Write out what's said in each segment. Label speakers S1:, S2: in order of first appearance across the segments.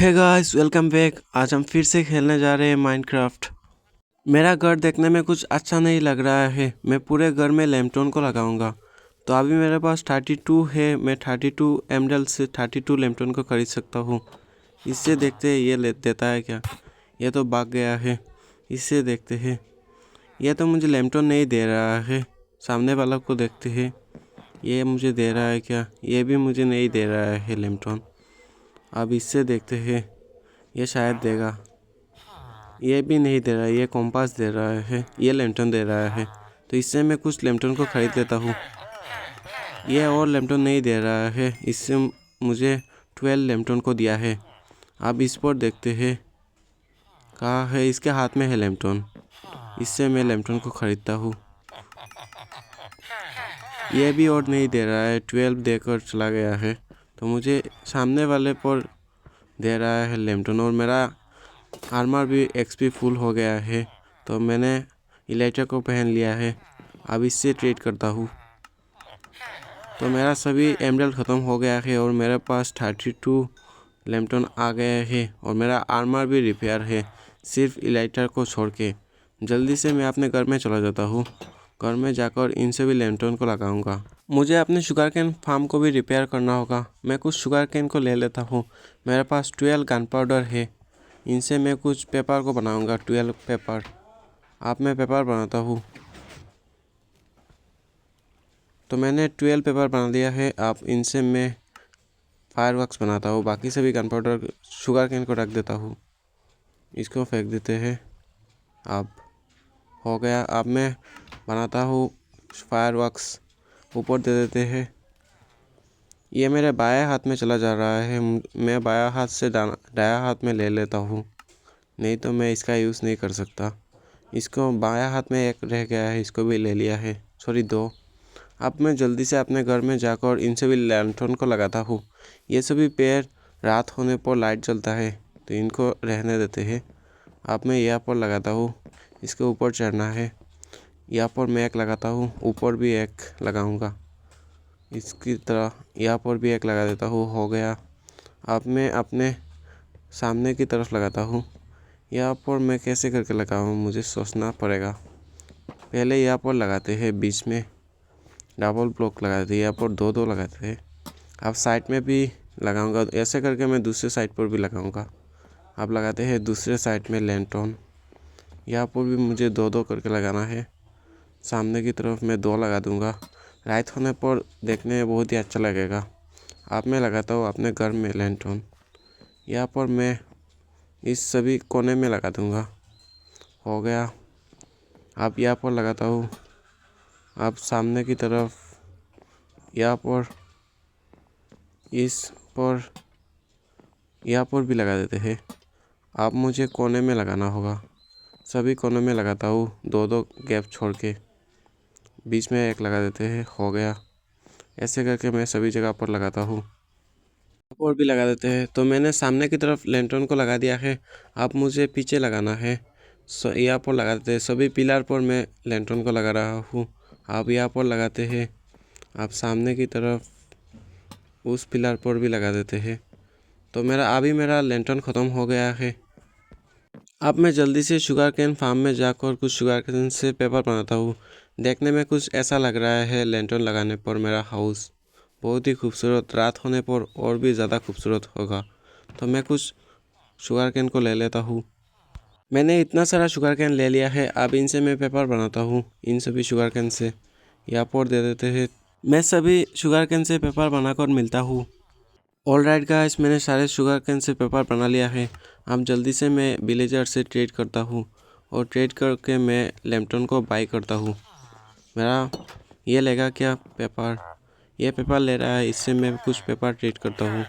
S1: Hey guys, welcome back. आज हम फिर से खेलने जा रहे हैं माइनक्राफ्ट। मेरा घर देखने में कुछ अच्छा नहीं लग रहा है। मैं पूरे घर में लैम्पटोन को लगाऊंगा। तो अभी मेरे पास 32 है। मैं 32 एमरल्ड से 32 लैम्पटोन को खरीद सकता हूँ। इससे देखते हैं ये ले देता है क्या। ये तो भाग गया है। इससे देखते हैं। ये तो मुझे लैम्पटोन नहीं दे रहा है। सामने वाला को देखते हैं, ये मुझे दे रहा है क्या। ये भी मुझे नहीं दे रहा है लैम्पटोन। अब इससे देखते हैं, ये शायद देगा। ये भी नहीं दे रहा है। ये कॉम्पास दे रहा है, ये लैम्पटन दे रहा है। तो इससे मैं कुछ लैम्पटन को ख़रीद लेता हूँ। ये और लैम्पटन नहीं दे रहा है। इससे मुझे 12 लैम्पटन को दिया है। अब इस पर देखते हैं, कहाँ है। इसके हाथ में है लैम्पटन। इससे मैं लैम्पटन को ख़रीदता हूँ। ये भी और नहीं दे रहा है। 12 देकर चला गया है। तो मुझे सामने वाले पर दे रहा है लैम्पटन। और मेरा आर्मर भी एक्सपी फुल हो गया है। तो मैंने इलाइटर को पहन लिया है। अब इससे ट्रेड करता हूँ। तो मेरा सभी एमरल्ड ख़त्म हो गया है और मेरे पास 32 लैम्पटन आ गए हैं। और मेरा आर्मर भी रिपेयर है, सिर्फ इलाइटर को छोड़ के। जल्दी से मैं अपने घर में चला जाता हूँ। घर में जाकर इन सभी लैम्पटन को लगाऊंगा। मुझे अपने शुगर कैन फार्म को भी रिपेयर करना होगा। मैं कुछ शुगर कैन को ले लेता हूँ। मेरे पास 12 गन पाउडर है। इनसे मैं कुछ पेपर को बनाऊंगा। 12 पेपर। अब मैं पेपर बनाता हूँ। तो मैंने 12 पेपर बना लिया है। अब इनसे मैं फायरवर्क्स बनाता हूँ। बाकी सभी गन पाउडर शुगर कैन को रख देता हूँ। इसको फेंक देते हैं। अब हो गया। अब मैं बनाता हूँ फायरवर्क्स। ऊपर दे देते हैं। ये मेरे बाएं हाथ में चला जा रहा है। मैं बायां हाथ से दायां हाथ में ले लेता हूँ, नहीं तो मैं इसका यूज़ नहीं कर सकता। इसको बायां हाथ में एक रह गया है, इसको भी ले लिया है। सॉरी, 2। अब मैं जल्दी से अपने घर में जाकर इन सभी लैंटर्न को लगाता हूँ। ये सभी पेड़ रात होने पर लाइट जलता है, तो इनको रहने देते हैं। अब मैं यहाँ पर लगाता हूँ। इसके ऊपर चढ़ना है। यहाँ पर मैं एक लगाता हूँ, ऊपर भी एक लगाऊंगा। इसकी तरह यहाँ पर भी एक लगा देता हूँ। हो गया। अब मैं अपने सामने की तरफ लगाता हूँ। यहाँ पर मैं कैसे करके लगाऊँ, मुझे सोचना पड़ेगा। पहले यहाँ पर लगाते हैं, बीच में डबल ब्लॉक लगाते हैं। यहाँ पर 2-2 लगाते हैं। अब साइड में भी लगाऊंगा। ऐसे करके मैं दूसरे साइड पर भी लगाऊंगा। अब लगाते हैं दूसरे साइड में लैंटर्न। यहाँ पर भी मुझे 2-2 करके लगाना है। सामने की तरफ मैं 2 लगा दूंगा। रात होने पर देखने में बहुत ही अच्छा लगेगा। अब मैं लगाता हूँ अपने घर में लैंटर्न। यहाँ पर मैं इस सभी कोने में लगा दूंगा। हो गया। अब यहाँ पर लगाता हूँ। अब सामने की तरफ यहाँ पर, इस पर, यहाँ पर भी लगा देते हैं। अब मुझे कोने में लगाना होगा। सभी कोनों में लगाता हूँ, 2-2 गैप छोड़ के। बीच में एक लगा देते हैं। हो गया। ऐसे करके मैं सभी जगह पर लगाता हूँ। और भी लगा देते हैं। तो मैंने सामने की तरफ लैंटर्न को लगा दिया है। अब मुझे पीछे लगाना है। यहाँ पर लगा देते हैं। सभी पिलर पर मैं लैंटर्न को लगा रहा हूँ। अब यहाँ पर लगाते हैं। अब सामने की तरफ उस पिलर पर भी लगा देते हैं। तो मेरा लैंटर्न ख़त्म हो गया है। अब मैं जल्दी से शुगर कैन फार्म में जाकर कुछ शुगर कैन से पेपर बनाता हूँ। देखने में कुछ ऐसा लग रहा है लैंटर्न लगाने पर मेरा हाउस बहुत ही खूबसूरत, रात होने पर और भी ज़्यादा खूबसूरत होगा। तो मैं कुछ शुगर कैन को ले लेता हूँ। मैंने इतना सारा शुगर कैन ले लिया है। अब इनसे मैं पेपर बनाता हूँ। इन सभी शुगर कैन से यहाँ पर दे देते हैं। मैं सभी शुगर कैन से पेपर बनाकर मिलता हूँ। ऑलराइट गाइस, मैंने सारे शुगर कैन से पेपर बना लिया है। अब जल्दी से मैं विलेजर से ट्रेड करता हूँ और ट्रेड करके मैं लैम्पटन को बाई करता हूँ। मेरा ये लेगा क्या पेपर, ये पेपर ले रहा है। इससे मैं कुछ पेपर ट्रेड करता हूँ।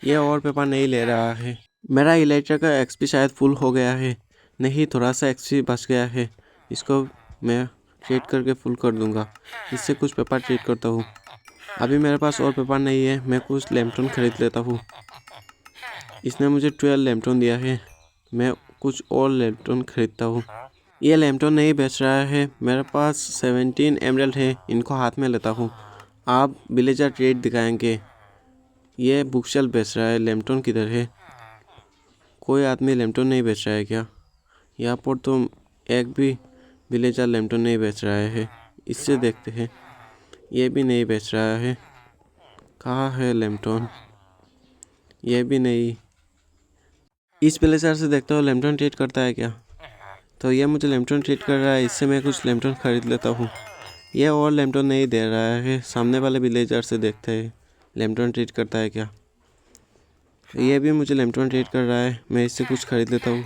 S1: ये और पेपर नहीं ले रहा है। मेरा इलेक्ट्रिक का एक्सपी शायद फुल हो गया है। नहीं, थोड़ा सा एक्सपी बच गया है। इसको मैं ट्रेड करके फुल कर दूँगा। इससे कुछ पेपर ट्रेड करता हूँ। अभी मेरे पास और पेपर नहीं है। मैं कुछ लैम्पटन खरीद लेता हूँ। इसने मुझे 12 लैम्पटन दिया है। मैं कुछ और लैम्पटन खरीदता हूँ। ये लैम्पटन नहीं बेच रहा है। मेरे पास 17 एमरल्ड है। इनको हाथ में लेता हूँ। आप विलेजर ट्रेड दिखाएंगे। ये बुक शेल्फ बेच रहा है। लैम्पटन किधर है? कोई आदमी लैम्पटन नहीं बेच रहा है क्या? यहाँ पर तो एक भी विलेजर लैम्पटन नहीं बेच रहा है। इससे देखते हैं, ये भी नहीं बेच रहा है। कहाँ है लैम्पटन? ये भी नहीं। इस विलेजर से देखता हूँ लैम्पटन ट्रेड करता है क्या। तो ये मुझे लैम्पटन ट्रेड कर रहा है, इससे मैं कुछ लैम्पटन खरीद लेता हूँ। ये और लैम्पटन नहीं दे रहा है। सामने वाले विलेजर से देखते हैं लैम्पटन ट्रेड करता है क्या। ये भी मुझे लैम्पटन ट्रेड कर रहा है, मैं इससे कुछ खरीद लेता हूँ।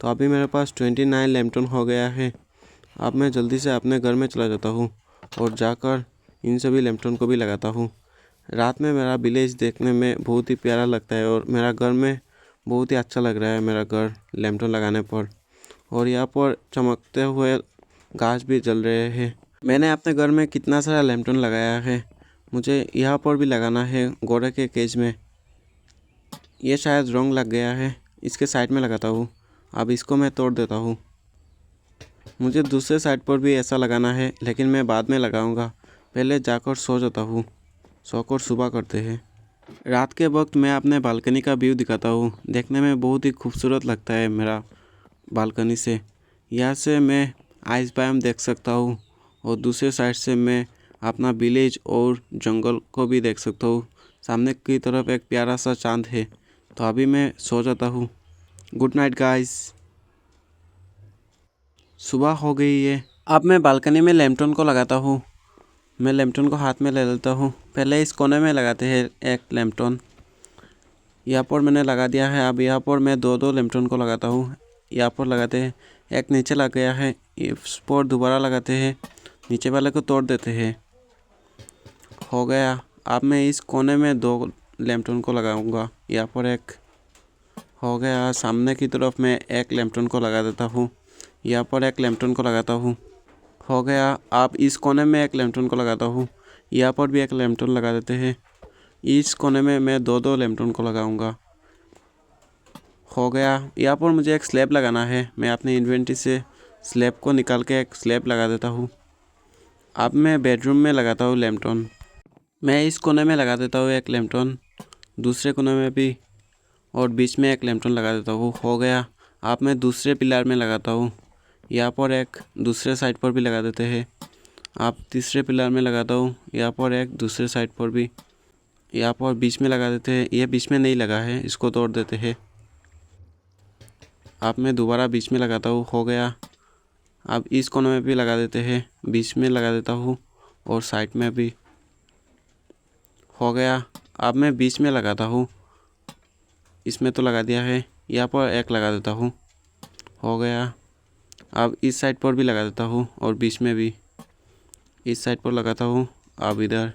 S1: तो अभी मेरे पास 29 लैम्पटन हो गया है। अब मैं जल्दी से अपने घर में चला जाता हूँ और जाकर इन सभी लैम्पटन को भी लगाता हूँ। रात में मेरा विलेज देखने में बहुत ही प्यारा लगता है और मेरा घर में बहुत ही अच्छा लग रहा है मेरा घर लैम्पटन लगाने पर। और यहाँ पर चमकते हुए घास भी जल रहे हैं। मैंने अपने घर में कितना सारा लैम्पटन लगाया है। मुझे यहाँ पर भी लगाना है घोड़े के केज में। ये शायद रंग लग गया है, इसके साइड में लगाता हूँ। अब इसको मैं तोड़ देता हूँ। मुझे दूसरे साइड पर भी ऐसा लगाना है, लेकिन मैं बाद में लगाऊंगा। पहले जाकर सो जाता हूँ, सोकर सुबह करते हैं। रात के वक्त मैं अपने बालकनी का व्यू दिखाता हूँ। देखने में बहुत ही खूबसूरत लगता है मेरा बालकनी से। यहाँ से मैं आइस बायोम देख सकता हूँ और दूसरे साइड से मैं अपना विलेज और जंगल को भी देख सकता हूँ। सामने की तरफ एक प्यारा सा चांद है। तो अभी मैं सो जाता हूँ। Good night guys. सुबह हो गई है। अब मैं बालकनी में लैम्पटन को लगाता हूँ। मैं लैम्पटन को हाथ में ले लेता हूँ। पहले इस कोने में लगाते हैं एक लैम्पटन। यहाँ पर मैंने लगा दिया है। अब यहाँ पर मैं दो लैम्पटन को लगाता हूँ। यहाँ पर लगाते हैं, एक नीचे लग गया है, इस पर दोबारा लगाते हैं, नीचे वाले को तोड़ देते हैं। हो गया। अब मैं इस कोने में 2 लैम्पटन को लगाऊंगा। यहाँ पर एक हो गया। सामने की तरफ मैं एक लैम्पटन को लगा देता हूँ। यहाँ पर एक लैम्पटन को लगाता हूँ। हो गया। अब इस कोने में एक लैम्पटन को लगाता हूँ। यहाँ पर भी एक लैम्पटन लगा देते हैं। इस कोने में मैं 2 लैम्पटन को लगाऊंगा। हो गया। यहाँ पर मुझे एक स्लैब लगाना है। मैं अपने इन्वेंटरी से स्लैब को निकाल के एक स्लैब लगा देता हूँ। अब मैं बेडरूम में लगाता हूँ लैम्पटन। मैं इस कोने में लगा देता हूँ एक लैम्पटन, दूसरे कोने में भी, और बीच में एक लैम्पटन लगा देता हूँ। हो गया। अब मैं दूसरे पिलर में लगाता हूँ। यहाँ पर एक, दूसरे साइड पर भी लगा देते हैं। आप तीसरे पिलर में लगाता हूँ। यहाँ पर एक, दूसरे साइड पर भी। यहाँ पर बीच में लगा देते हैं। ये बीच में नहीं लगा है, इसको तोड़ देते हैं। अब मैं दोबारा बीच में लगाता हूँ। हो गया। अब इस कोने में भी लगा देते हैं, बीच में लगा देता हूँ और साइड में भी। हो गया। अब मैं बीच में लगाता हूँ। इसमें तो लगा दिया है, यहाँ पर एक लगा देता हूँ। हो गया। अब इस साइड पर भी लगा देता हूँ और बीच में भी। इस साइड पर लगाता हूँ। अब इधर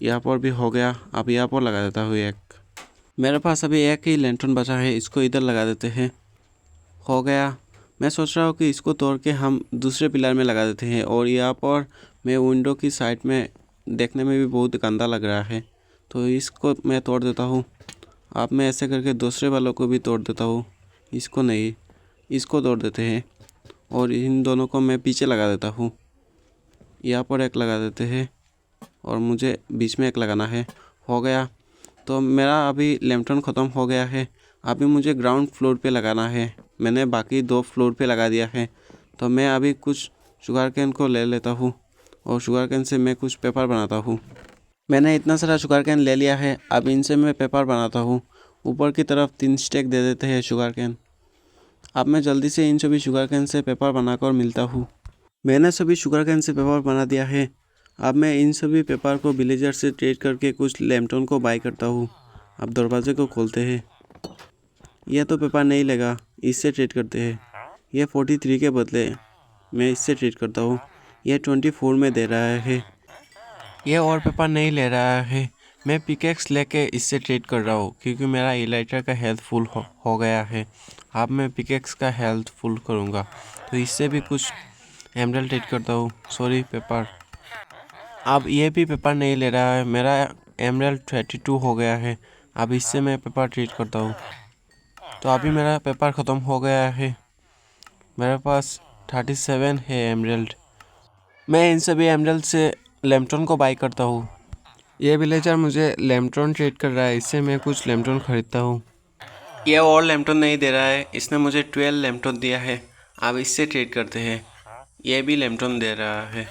S1: यहाँ पर भी हो गया। अब यहाँ पर लगा देता हूँ एक। मेरे पास अभी एक ही लैंटर्न बचा है, इसको इधर लगा देते हैं। हो गया। मैं सोच रहा हूँ कि इसको तोड़ के हम दूसरे पिलर में लगा देते हैं। और यहाँ पर मैं विंडो की साइड में देखने में भी बहुत गंदा लग रहा है, तो इसको मैं तोड़ देता हूँ। अब मैं ऐसे करके दूसरे वालों को भी तोड़ देता हूँ। इसको नहीं, इसको तोड़ देते हैं और इन दोनों को मैं पीछे लगा देता हूँ। यहाँ पर एक लगा देते हैं और मुझे बीच में एक लगाना है। हो गया। तो मेरा अभी लैम्पटन ख़त्म हो गया है। अभी मुझे ग्राउंड फ्लोर पे लगाना है। मैंने बाकी 2 फ्लोर पे लगा दिया है। तो मैं अभी कुछ शुगर कैन को ले लेता हूँ और शुगर कैन से मैं कुछ पेपर बनाता हूँ। मैंने इतना सारा शुगर कैन ले लिया है। अब इनसे मैं पेपर बनाता हूँ। ऊपर की तरफ 3 स्टेक दे देते हैं शुगर कैन। अब मैं जल्दी से इन सभी शुगर कैन से पेपर बनाकर मिलता हूँ। मैंने सभी शुगर कैन से पेपर बना दिया है। अब मैं इन सभी पेपर को विलेजर से ट्रेड करके कुछ लैम्पटन को बाय करता हूँ। अब दरवाजे को खोलते हैं। यह तो पेपर नहीं लेगा, इससे ट्रेड करते हैं। यह 43 के बदले मैं इससे ट्रेड करता हूँ। यह 24 में दे रहा है। यह और पेपर नहीं ले रहा है। मैं पिकेक्स लेके इससे ट्रेड कर रहा हूँ क्योंकि मेरा इलाइटर का हेल्थ फुल हो गया है। अब मैं पिकेक्स का हेल्थ फुल करूँगा, तो इससे भी कुछ एमरल्ड ट्रेड करता हूँ। Sorry paper. अब ये भी पेपर नहीं ले रहा है। मेरा एमरल्ड 32 हो गया है। अब इससे मैं पेपर ट्रेड करता हूँ। तो अभी मेरा पेपर ख़त्म हो गया है। मेरे पास 37 है एमरल्ड। मैं इन सभी एमरल्ड से लैम्पटन को बाई करता हूँ। ये विलेजर मुझे लैम्पटन ट्रेड कर रहा है, इससे मैं कुछ लैम्पटन खरीदता हूँ। ये और लैम्पटॉन नहीं दे रहा है, इसने मुझे 12 लैम्पटॉन दिया है। अब इससे ट्रेड करते हैं। ये भी लैम्पटॉन दे रहा है,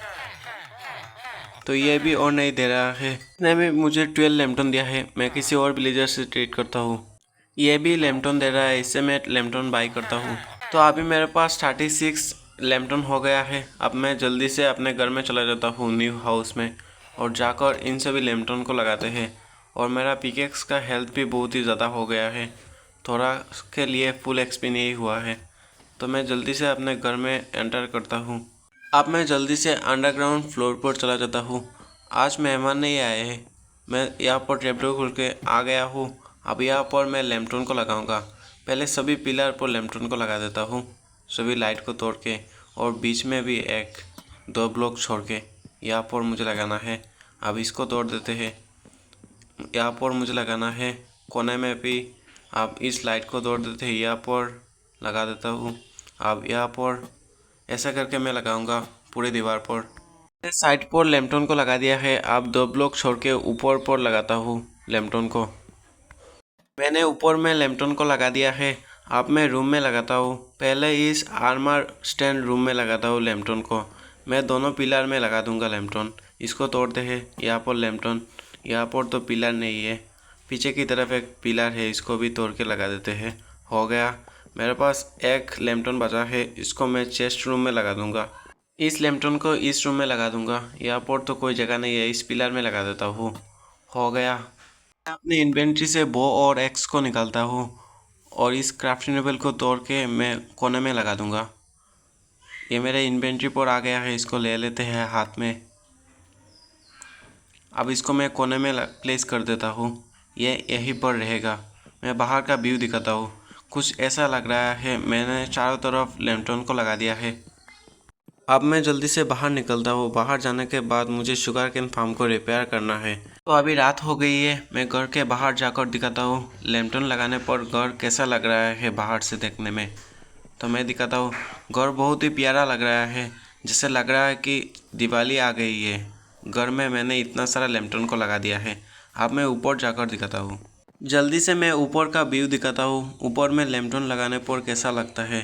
S1: तो ये भी और नहीं दे रहा है। इसने भी मुझे 12 लैम्पटॉन दिया है। मैं किसी और विलेजर से ट्रेड करता हूँ। ये भी लैम्पटॉन दे रहा है, इससे मैं लैम्पटॉन बाई करता हूँ। तो अभी मेरे पास 36 लैम्पटॉन हो गया है। अब मैं जल्दी से अपने घर में चला जाता हूँ, न्यू हाउस में, और जाकर इन सभी लैम्पटॉन को लगाते हैं। और मेरा पिकेक्स का हेल्थ भी बहुत ही ज़्यादा हो गया है, थोड़ा के लिए फुल एक्सपी नहीं हुआ है। तो मैं जल्दी से अपने घर में एंटर करता हूँ। अब मैं जल्दी से अंडरग्राउंड फ्लोर पर चला जाता हूँ। आज मेहमान नहीं आए हैं। मैं यहाँ पर ट्रैपडोर खोल के आ गया हूँ। अब यहाँ पर मैं लैम्पटॉन को लगाऊंगा। पहले सभी पिलर पर लैम्पटॉन को लगा देता हूँ, सभी लाइट को तोड़ के, और बीच में भी एक 2 ब्लॉक छोड़ के यहाँ पर मुझे लगाना है। अब इसको तोड़ देते हैं। यहाँ पर मुझे लगाना है कोने में भी। अब इस लाइट को तोड़ देते हैं, यहाँ पर लगा देता हूँ। अब यहाँ पर ऐसा करके मैं लगाऊंगा पूरे दीवार पर। साइड पर लैम्पटॉन को लगा दिया है। अब 2 ब्लॉक छोड़ के ऊपर पर लगाता हूँ लैम्पटॉन को। मैंने ऊपर में लैम्पटॉन को लगा दिया है। अब मैं रूम में लगाता हूँ। पहले इस आर्मर स्टैंड रूम में लगाता हूँ लैम्पटॉन को। मैं दोनों पिलर में लगा दूंगा लैम्पटॉन। इसको तोड़ते हैं। यहाँ पर लैम्पटॉन, यहाँ पर तो पिलर नहीं है, पीछे की तरफ एक पिलर है, इसको भी तोड़ के लगा देते हैं। हो गया। मेरे पास एक लैम्पटॉन बचा है, इसको मैं चेस्ट रूम में लगा दूंगा। इस लैम्पटॉन को इस रूम में लगा दूंगा। यहाँ पर तो कोई जगह नहीं है, इस पिलर में लगा देता हूँ। हो गया। मैं अपनी इन्वेंट्री से बो और एक्स को निकालता हूँ, और इस क्राफ्टिंग टेबल को तोड़ के मैं कोने में लगा दूंगा। ये मेरे इन्वेंट्री पर आ गया है, इसको ले लेते हैं हाथ में। अब इसको मैं कोने में प्लेस कर देता हूँ, ये यहीं पर रहेगा। मैं बाहर का व्यू दिखाता हूँ। कुछ ऐसा लग रहा है। मैंने चारों तरफ लैम्पटॉन को लगा दिया है। अब मैं जल्दी से बाहर निकलता हूँ। बाहर जाने के बाद मुझे शुगर केन फार्म को रिपेयर करना है। तो अभी रात हो गई है। मैं घर के बाहर जाकर दिखाता हूँ लैम्पटॉन लगाने पर घर कैसा लग रहा है बाहर से देखने में। तो मैं दिखाता हूँ, घर बहुत ही प्यारा लग रहा है, जैसे लग रहा है कि दिवाली आ गई है। घर में मैंने इतना सारा लैम्पटॉन को लगा दिया है। अब मैं ऊपर जाकर दिखाता हूँ। जल्दी से मैं ऊपर का व्यू दिखाता हूँ, ऊपर में लैम्पटॉन लगाने पर कैसा लगता है।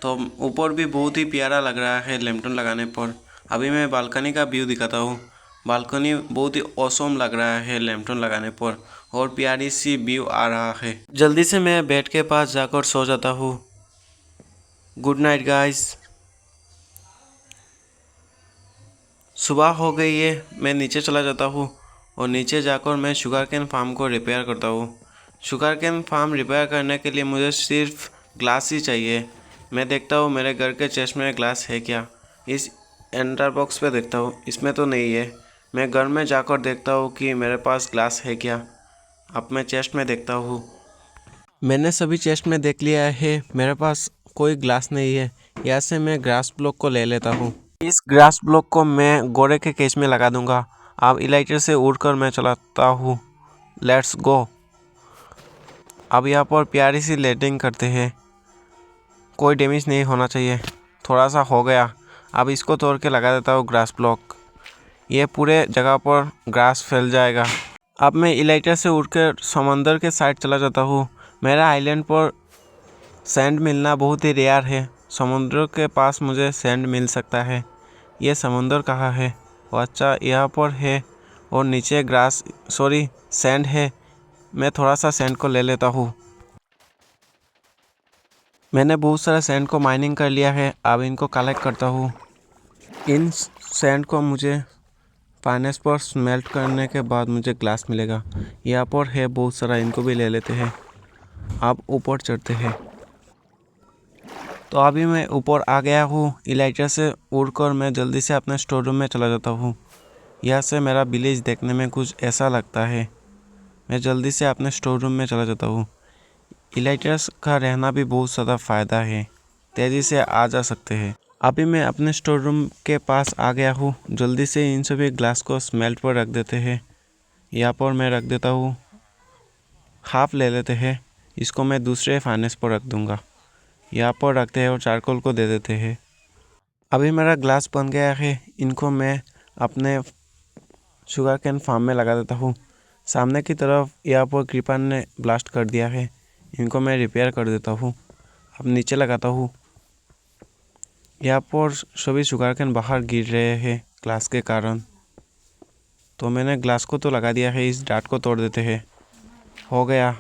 S1: तो ऊपर भी बहुत ही प्यारा लग रहा है लैम्पटॉन लगाने पर। अभी मैं बालकनी का व्यू दिखाता हूँ। बालकनी बहुत ही ऑसम लग रहा है लैम्पटॉन लगाने पर, और प्यारी सी व्यू आ रहा है। जल्दी से मैं बेड के पास जाकर सो जाता हूँ। Good night guys. सुबह हो गई है। मैं नीचे चला जाता हूँ, और नीचे जाकर मैं शुगर केन फार्म को रिपेयर करता हूँ। शुगर केन फार्म रिपेयर करने के लिए मुझे सिर्फ ग्लास ही चाहिए। मैं देखता हूँ मेरे घर के चेस्ट में ग्लास है क्या। इस एंटर बॉक्स पे देखता हूँ, इसमें तो नहीं है। मैं घर में जाकर देखता हूँ कि मेरे पास ग्लास है क्या। अब मैं चेस्ट में देखता हूँ। मैंने सभी चेस्ट में देख लिया है, मेरे पास कोई ग्लास नहीं है। यहाँ से मैं ग्रास ब्लॉक को ले लेता हूँ। इस ग्रास ब्लॉक को मैं घोड़े के केज में लगा दूंगा। अब इलाइटर से उड़कर मैं चलाता हूँ। Let's go. अब यहाँ पर प्यारी सी लैंडिंग करते हैं। कोई डैमेज नहीं होना चाहिए। थोड़ा सा हो गया। अब इसको तोड़ के लगा देता हूँ ग्रास ब्लॉक। ये पूरे जगह पर ग्रास फैल जाएगा। अब मैं इलाइटर से उड़कर समंदर के साइड चला जाता हूँ। मेरा आइलैंड पर सैंड मिलना बहुत ही रेयर है। समुद्र के पास मुझे सैंड मिल सकता है। ये समुंदर कहाँ है? वो अच्छा यहाँ पर है, और नीचे सैंड है। मैं थोड़ा सा सैंड को ले लेता हूँ। मैंने बहुत सारा सैंड को माइनिंग कर लिया है। अब इनको कलेक्ट करता हूँ। इन सैंड को मुझे फाइनेंस पर स्मेल्ट करने के बाद मुझे ग्लास मिलेगा। यहाँ पर है बहुत सारा, इनको भी ले लेते हैं। अब ऊपर चढ़ते हैं। तो अभी मैं ऊपर आ गया हूँ। इलाइटर से उड़कर मैं जल्दी से अपने स्टोर रूम में चला जाता हूँ। यहाँ से मेरा विलेज देखने में कुछ ऐसा लगता है। मैं जल्दी से अपने स्टोर रूम में चला जाता हूँ। इलाइटर्स का रहना भी बहुत ज़्यादा फ़ायदा है, तेज़ी से आ जा सकते हैं। अभी मैं अपने स्टोर रूम के पास आ गया हूँ। जल्दी से इन सभी ग्लास को स्मेल्ट पर रख देते हैं। यहाँ पर मैं रख देता हूँ। हाफ ले लेते हैं। इसको मैं दूसरे फाइनेंस पर रख दूँगा। यहाँ पर रखते हैं और चारकोल को दे देते हैं। अभी मेरा ग्लास बन गया है। इनको मैं अपने शुगर केन फार्म में लगा देता हूँ। सामने की तरफ यहाँ पर क्रीपर ने ब्लास्ट कर दिया है। इनको मैं रिपेयर कर देता हूँ। अब नीचे लगाता हूँ। यहाँ पर सभी शुगर कैन बाहर गिर रहे हैं ग्लास के कारण। तो मैंने ग्लास को तो लगा दिया है, इस डार्ट को तोड़ देते हैं। हो गया।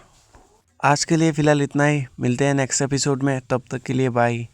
S1: आज के लिए फ़िलहाल इतना ही, मिलते हैं नेक्स्ट एपिसोड में, तब तक के लिए बाय।